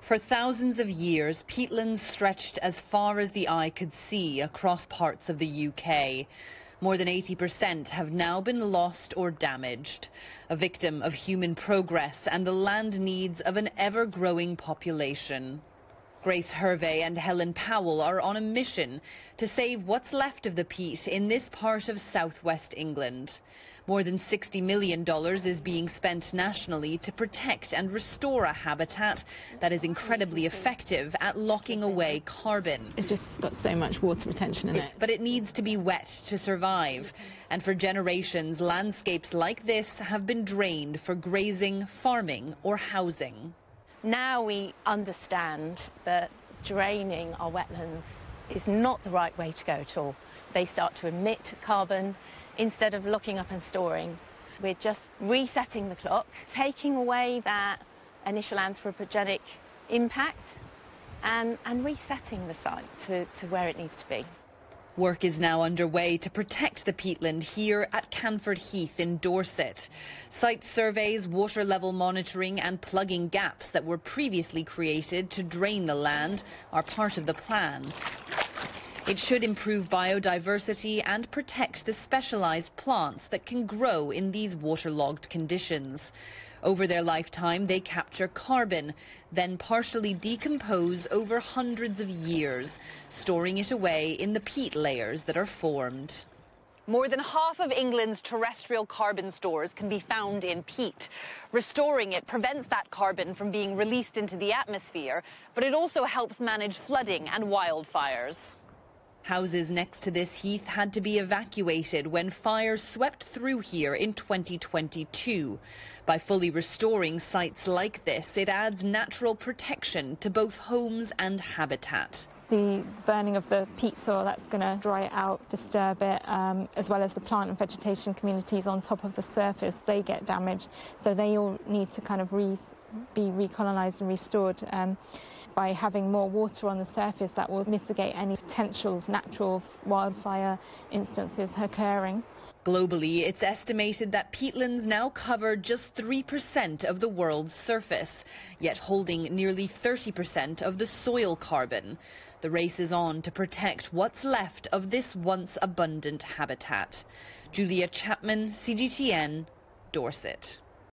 For thousands of years, peatlands stretched as far as the eye could see across parts of the UK. More than 80% have now been lost or damaged, a victim of human progress and the land needs of an ever-growing population. Grace Hervey and Helen Powell are on a mission to save what's left of the peat in this part of southwest England. More than $60 million is being spent nationally to protect and restore a habitat that is incredibly effective at locking away carbon. It's just got so much water retention in it. But it needs to be wet to survive. And for generations, landscapes like this have been drained for grazing, farming or housing. Now we understand that draining our wetlands is not the right way to go at all. They start to emit carbon instead of locking up and storing. We're just resetting the clock, taking away that initial anthropogenic impact and resetting the site to where it needs to be. Work is now underway to protect the peatland here at Canford Heath in Dorset. Site surveys, water level monitoring and plugging gaps that were previously created to drain the land are part of the plan. It should improve biodiversity and protect the specialised plants that can grow in these waterlogged conditions. Over their lifetime, they capture carbon, then partially decompose over hundreds of years, storing it away in the peat layers that are formed. More than half of England's terrestrial carbon stores can be found in peat. Restoring it prevents that carbon from being released into the atmosphere, but it also helps manage flooding and wildfires. Houses next to this heath had to be evacuated when fires swept through here in 2022. By fully restoring sites like this, it adds natural protection to both homes and habitat. The burning of the peat soil, that's going to dry it out, disturb it, as well as the plant and vegetation communities on top of the surface, they get damaged. So they all need to kind of be recolonised and restored. By having more water on the surface, that will mitigate any potential natural wildfire instances occurring. Globally, it's estimated that peatlands now cover just 3% of the world's surface, yet holding nearly 30% of the soil carbon. The race is on to protect what's left of this once abundant habitat. Chapman, CGTN, Dorset.